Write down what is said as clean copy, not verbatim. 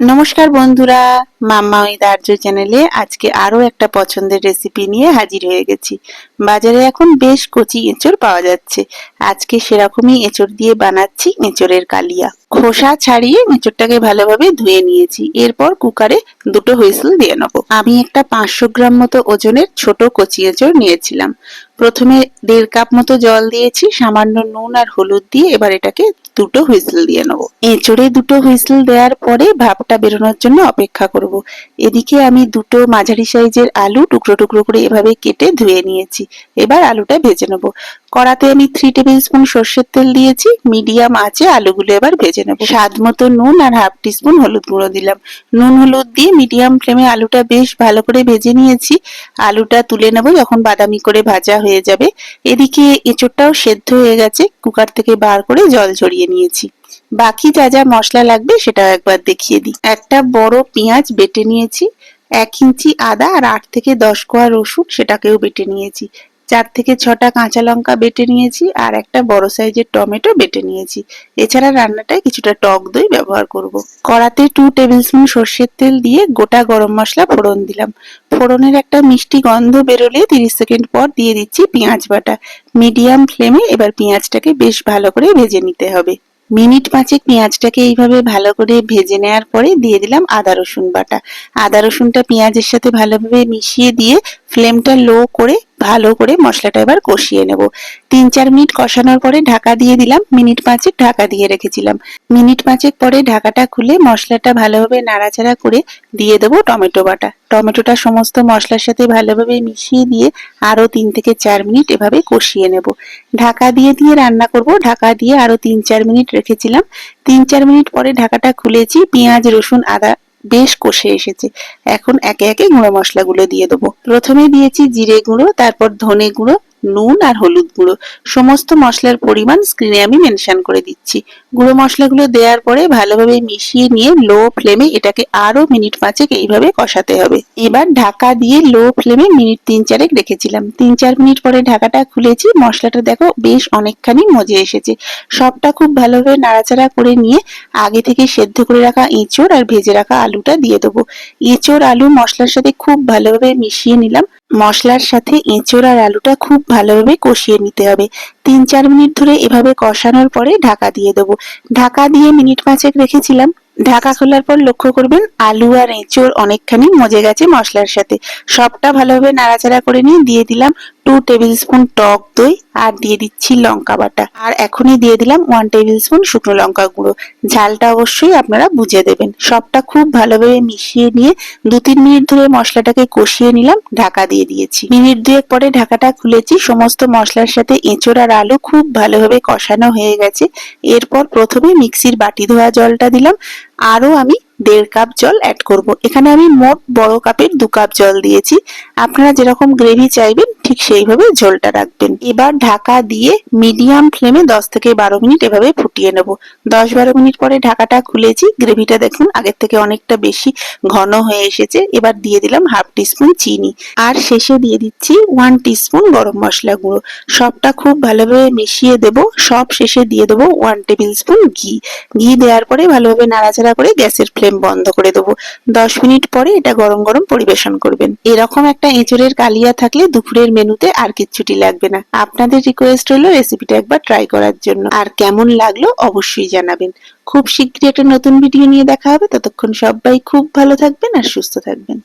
নমস্কার বন্ধুরা, মাম্মা উইথ আর্য চ্যানেলে আজকে আরো একটা পছন্দের রেসিপি নিয়ে হাজির হয়ে গেছি। বাজারে এখন বেশ কচি এঁচড় পাওয়া যাচ্ছে। আজকে সেরকমই এঁচড় দিয়ে বানাচ্ছি এঁচড়ের কালিয়া। খোসা ছাড়িয়ে এঁচড়টাকে ভালোভাবে ধুয়ে নিয়েছি। এরপর কুকারে দুটো হুইসেল দিয়ে নেবো। আমি একটা 500 গ্রাম মতো ওজনের ছোট কচি এঁচড় নিয়েছিলাম। প্রথমে 1.5 কাপ মতো জল দিয়েছি, সামান্য নুন আর হলুদ দিয়ে এবার এটাকে দুটো হুইসেল দিয়ে নেবো। এঁচড়ে দুটো হুইসেল দেওয়ার পরে ভাপটা বেরোনোর জন্য অপেক্ষা করব। এদিকে আমি দুটো মাঝারি সাইজের আলু টুকরো টুকরো করে এভাবে কেটে ধুয়ে নিয়েছি। এবার আলুটা ভেজে নেব। কড়াতে আমি 3 টেবিল স্পুন সর্ষের তেল দিয়েছি। মিডিয়াম আঁচে আলুগুলো এবার ভেজে নেব। স্বাদ মতো নুন আর হাফ টিস্পুন হলুদ গুঁড়ো দিলাম। নুন হলুদ দিয়ে মিডিয়াম ফ্লেমে আলুটা বেশ ভালো করে ভেজে নিয়েছি। আলুটা তুলে নেব যখন বাদামি করে ভাজা হয়ে যাবে। এদিকে এঁচড়টাও সেদ্ধ হয়ে গেছে, কুকার থেকে বার করে জল ঝরিয়ে নিয়েছি। বাকি যা যা মশলা লাগবে সেটাও একবার দেখিয়ে দিই। একটা বড় পেঁয়াজ বেটে নিয়েছি, 1 ইঞ্চি আদা আর 8 থেকে 10 কোয়া রসুন সেটাকেও বেটে নিয়েছি, 4 থেকে 6টা কাঁচা লঙ্কা বেটে নিয়েছি আর একটা বড় সাইজের টমেটো বেটে নিয়েছি। এছাড়া রান্নাটায় কিছুটা টক দই ব্যবহার করব। কড়াতে 2 টেবিল স্পুন সর্ষের তেল দিয়ে গোটা গরম মশলা ফোড়ন দিলাম। ফোড়নের একটা মিষ্টি গন্ধ বেরোলে 30 সেকেন্ড পর দিয়ে দিচ্ছি পেঁয়াজ বাটা। মিডিয়াম ফ্লেমে এবার পেঁয়াজটাকে বেশ ভালো করে ভেজে নিতে হবে। মিনিট 5 পেঁয়াজটাকে এইভাবে ভালো করে ভেজে নেওয়ার পরে দিয়ে দিলাম আদা রসুন বাটা। আদা রসুনটা পেঁয়াজের সাথে ভালোভাবে মিশিয়ে দিয়ে ফ্লেমটা লো করে ভালো করে মশলাটা এবার কষিয়ে নেব। 3-4 মিনিট কষানোর পরে ঢাকা দিয়ে দিলাম। মিনিট 5 ঢাকা দিয়ে রেখেছিলাম। মিনিট 5 পরে ঢাকাটা খুলে মশলাটা ভালোভাবে নাড়াচাড়া করে দিয়ে দেবো টমেটো বাটা। টমেটোটা সমস্ত মশলার সাথে ভালোভাবে মিশিয়ে দিয়ে আরো 3 থেকে 4 মিনিট এভাবে কষিয়ে নেব। ঢাকা দিয়ে দিয়ে রান্না করব। ঢাকা দিয়ে আরো 3-4 মিনিট রেখেছিলাম। 3-4 মিনিট পরে ঢাকাটা খুলেছি। পেঁয়াজ রসুন আদা বেশ কষে এসেছে। এখন একে একে গুঁড়ো মশলাগুলো দিয়ে দেবো। প্রথমে দিয়েছি জিরে গুঁড়ো, তারপর ধনে গুঁড়ো, নুন আর হলুদ গুঁড়ো। সমস্ত মশলার পরিমাণ স্ক্রিনে আমি মেনশন করে দিচ্ছি। গুঁড়ো মশলাগুলো দেওয়ার পরে ভালোভাবে মিশিয়ে নিয়ে লো ফ্লেমে এটাকে আরো মিনিট 5 এইভাবে কষাতে হবে। এবার ঢাকা দিয়ে লো ফ্লেমে মিনিট 3-4 রেখেছিলাম। 3-4 মিনিট পরে ঢাকাটা খুলেছি। মশলাটা দেখো বেশ অনেকখানি মজে এসেছে। সবটা খুব ভালোভাবে নাড়াচাড়া করে নিয়ে আগে থেকে সেদ্ধ করে রাখা এঁচড় আর ভেজে রাখা আলুটা দিয়ে দেবো। এঁচড় আলু মশলার সাথে খুব ভালোভাবে মিশিয়ে নিলাম। মশলার সাথে এঁচড় আর আলুটা খুব ভালোভাবে কষিয়ে নিতে হবে। 3-4 মিনিট ধরে এভাবে কষানোর পরে ঢাকা দিয়ে দেবো। ঢাকা দিয়ে মিনিট 5 রেখেছিলাম। ঢাকা খোলার পর লক্ষ্য করবেন আলু আর এঁচড় অনেকখানি মজে গেছে মশলার সাথে। সবটা ভালোভাবে নাড়াচাড়া করে নিয়ে দিয়ে দিলাম 2 টেবিল স্পুন টক দই আর দিয়ে দিচ্ছি লঙ্কা বাটা। আর এখনই দিয়ে দিলাম 1 টেবিল স্পুন শুকনো লঙ্কা গুঁড়ো। ঝালটা অবশ্যই আপনারা বুঝে দেবেন। সবটা খুব ভালোভাবে মিশিয়ে নিয়ে 2-3 মিনিট ধরে মশলাটাকে কষিয়ে নিলাম। ঢাকা দিয়ে দিয়েছি। মিনিট 2 পরে ঢাকাটা খুলেছি। সমস্ত মশলার সাথে এঁচড় আর আলু খুব ভালোভাবে কষানো হয়ে গেছে। এরপর প্রথমে মিক্সির বাটি ধোয়া জলটা দিলাম। আরো আমি 1.5 কাপ জল অ্যাড করব। এখানে আমি মোট বড় কাপের 2 কাপ জল দিয়েছি। আপনারা যেরকম গ্রেভি চাইবেন ঠিক সেইভাবে ঝোলটা রাখবেন। এবার ঢাকা দিয়ে মিডিয়াম ফ্লেমে 10 থেকে 12 মিনিট এভাবে ফুটিয়ে নেব। 10-12 মিনিট পরে ঢাকাটা খুলেছি। গ্রেভিটা দেখুন আগের থেকে অনেকটা বেশি ঘন হয়ে এসেছে। এবার দিয়ে দিলাম হাফ টিস্পুন চিনি আর শেষে দিয়ে দিচ্ছি 1 টিস্পুন গরম মশলা গুঁড়ো। সবটা খুব ভালোভাবে মিশিয়ে দেব। সব শেষে দিয়ে দেবো 1 টেবিল স্পুন ঘি। ঘি দেওয়ার পরে ভালোভাবে নাড়াচাড়া করে গ্যাসের ফ্লেম বন্ধ করে দেবো। 10 মিনিট পরে এটা গরম গরম পরিবেশন করবেন। এরকম একটা এঁচড়ের কালিয়া থাকলে দুপুরের মেনুতে আর কিচ্ছুটি লাগবে না। আপনাদের রিকোয়েস্ট হলো রেসিপিটা একবার ট্রাই করার জন্য। আর কেমন লাগলো অবশ্যই জানাবেন। খুব শীঘ্রই একটা নতুন ভিডিও নিয়ে দেখা হবে। ততক্ষণ সবাই খুব ভালো থাকবেন আর সুস্থ থাকবেন।